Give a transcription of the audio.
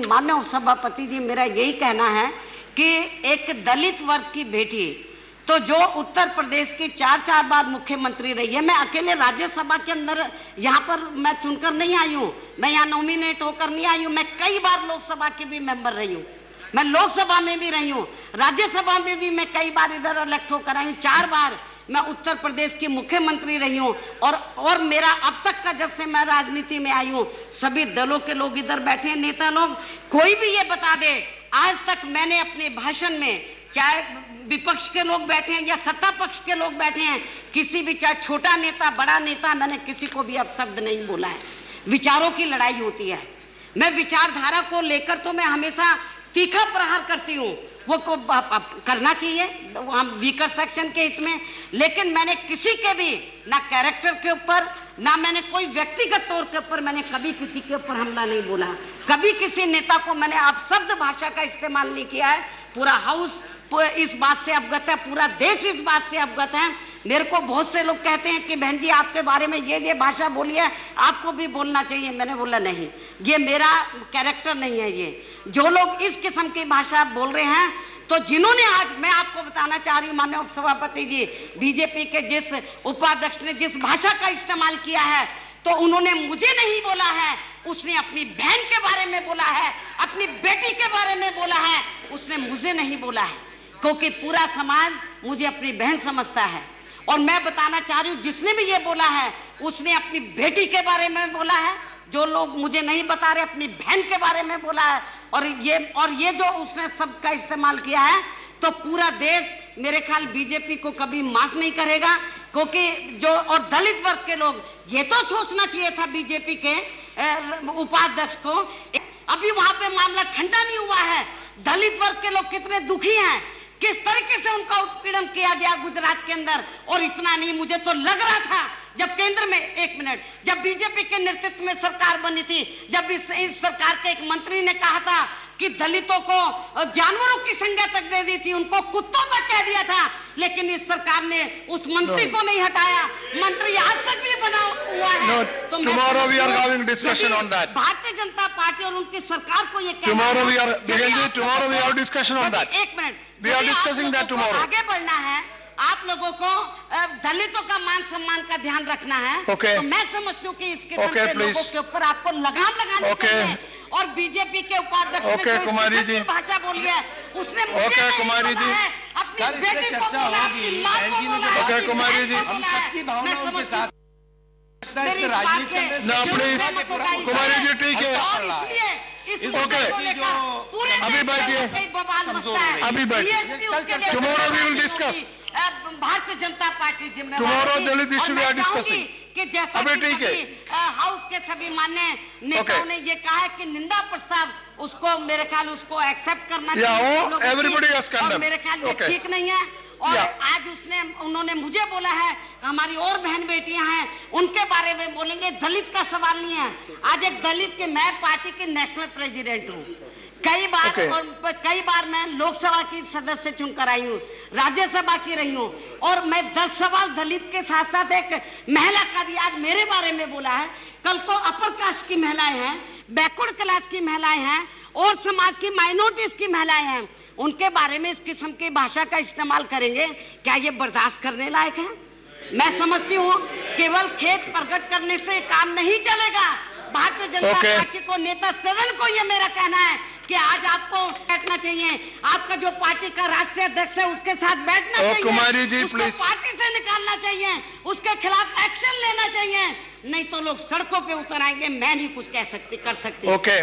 माननीय उपसभापति जी, मेरा यही कहना है कि एक दलित वर्ग की बेटी तो जो उत्तर प्रदेश की 4 बार मुख्यमंत्री रही है, मैं अकेले राज्यसभा के अंदर यहाँ पर मैं चुनकर नहीं आई हूँ, मैं यहाँ नॉमिनेट होकर नहीं आई हूँ, मैं कई बार लोकसभा की भी मेंबर रही हूँ, मैं लोकसभा में भी रही हूँ, राज्यसभा में भी मैं कई बार इधर इलेक्ट होकर आई हूँ, 4 बार मैं उत्तर प्रदेश की मुख्यमंत्री रही हूँ। और मेरा अब तक का, जब से मैं राजनीति में आई हूँ, सभी दलों के लोग इधर बैठे हैं, नेता लोग, कोई भी ये बता दे आज तक मैंने अपने भाषण में, चाहे विपक्ष के लोग बैठे हैं या सत्ता पक्ष के लोग बैठे हैं, किसी भी, चाहे छोटा नेता बड़ा नेता, मैंने किसी को भी अपशब्द नहीं बोला है। विचारों की लड़ाई होती है, मैं विचारधारा को लेकर तो मैं हमेशा तीखा प्रहार करती हूँ, वो को करना चाहिए हम वीकर सेक्शन के हित में, लेकिन मैंने किसी के भी ना कैरेक्टर के ऊपर, ना मैंने कोई व्यक्तिगत तौर के ऊपर मैंने कभी किसी के ऊपर हमला नहीं बोला, कभी किसी नेता को मैंने अपशब्द भाषा का इस्तेमाल नहीं किया है। पूरा हाउस इस बात से अवगत है, पूरा देश इस बात से अवगत है। मेरे को बहुत से लोग कहते हैं कि बहन जी आपके बारे में ये भाषा बोली है, आपको भी बोलना चाहिए। मैंने बोला नहीं, ये मेरा कैरेक्टर नहीं है। ये जो लोग इस किस्म की भाषा बोल रहे हैं, तो जिन्होंने, आज मैं आपको बताना चाह रही हूँ माननीय उपसभापति जी, बीजेपी के जिस उपाध्यक्ष ने जिस भाषा का इस्तेमाल किया है, तो उन्होंने मुझे नहीं बोला है, उसने अपनी बहन के बारे में बोला है, अपनी बेटी के बारे में बोला है, उसने मुझे नहीं बोला है, क्योंकि पूरा समाज मुझे अपनी बहन समझता है। और मैं बताना चाह रही हूँ, जिसने भी ये बोला है उसने अपनी बेटी के बारे में बोला है, जो लोग मुझे नहीं बता रहे अपनी बहन के बारे में बोला है। और ये जो उसने शब्द का इस्तेमाल किया है, तो पूरा देश मेरे ख्याल बीजेपी को कभी माफ नहीं करेगा, क्योंकि जो और दलित वर्ग के लोग, ये तो सोचना चाहिए था बीजेपी के उपाध्यक्ष को, अभी वहां पे मामला ठंडा नहीं हुआ है, दलित वर्ग के लोग कितने दुखी हैं, किस तरीके से उनका उत्पीड़न किया गया गुजरात के अंदर। और इतना नहीं, मुझे तो लग रहा था जब केंद्र में, एक मिनट, जब बीजेपी के नेतृत्व में सरकार बनी थी, जब इस सरकार के एक मंत्री ने कहा था कि दलितों को जानवरों की संज्ञा तक दे दी थी, उनको कुत्तों तक कह दिया था, लेकिन इस सरकार ने उस मंत्री को नहीं हटाया, मंत्री आज तक भी बना हुआ है। तो tomorrow we are having discussion on that. Bharatiya Janata party और उनकी सरकार को ये tomorrow we have discussion on that. एक minute, we are discussing that tomorrow. आगे बढ़ना है, आप लोगों को दलितों का मान सम्मान का ध्यान रखना है। Okay. तो मैं समझती हूँ कि इस किस्म के लोगों के ऊपर आपको लगाम लगानी चाहिए। और बीजेपी के उपाध्यक्ष ने जो इस किस्म की भाषा बोली है, उसने मुझे नहीं बोला है, अपनी बेटी को बोला, अपनी माँ को बोला, कुमारी जी, हम सबकी भावनाओं के साथ मेरी इस बात से कुमारी जी, ठीक है, और इसलिए अभी बैठिए, अभी बैठिए, tomorrow we will discuss. Bharatiya Janata party जिम्मेदार Tomorrow Dalit issue we are discussing. कि जैसा अभी कि ठीक है, हाउस के सभी मान्य नेताओं ने ये कहा है कि निंदा प्रस्ताव उसको, मेरे ख्याल उसको एक्सेप्ट करना चाहिए, everybody has condemned. और मेरे ख्याल ये ठीक नहीं है। और आज उन्होंने मुझे बोला है, हमारी और बहन बेटियां हैं उनके बारे में बोलेंगे, दलित का सवाल नहीं है। आज एक दलित के, मैं पार्टी के नेशनल प्रेसिडेंट हूँ, कई बार मैं लोकसभा की सदस्य चुनकर आई हूँ, राज्यसभा की रही हूँ, और मैं 10 सवाल दलित के साथ साथ एक महिला का भी आज मेरे बारे में बोला है। कल को अपर कास्ट की महिलाएं हैं, बैकवर्ड क्लास की महिलाएं हैं, और समाज की माइनॉरिटीज की महिलाएं हैं, उनके बारे में इस किस्म की भाषा का इस्तेमाल करेंगे, क्या ये बर्दाश्त करने लायक है? मैं समझती हूँ केवल खेद प्रकट करने से काम नहीं चलेगा। भारतीय जनता पार्टी को, नेता सदन को ये मेरा कहना है कि आज आपको बैठना चाहिए, आपका जो पार्टी का राष्ट्रीय अध्यक्ष है उसके साथ बैठना चाहिए, कुमारी जी, उसको प्लीज, पार्टी से निकालना चाहिए, उसके खिलाफ एक्शन लेना चाहिए, नहीं तो लोग सड़कों पे उतर आएंगे। मैं नहीं कुछ कर सकती। ओके।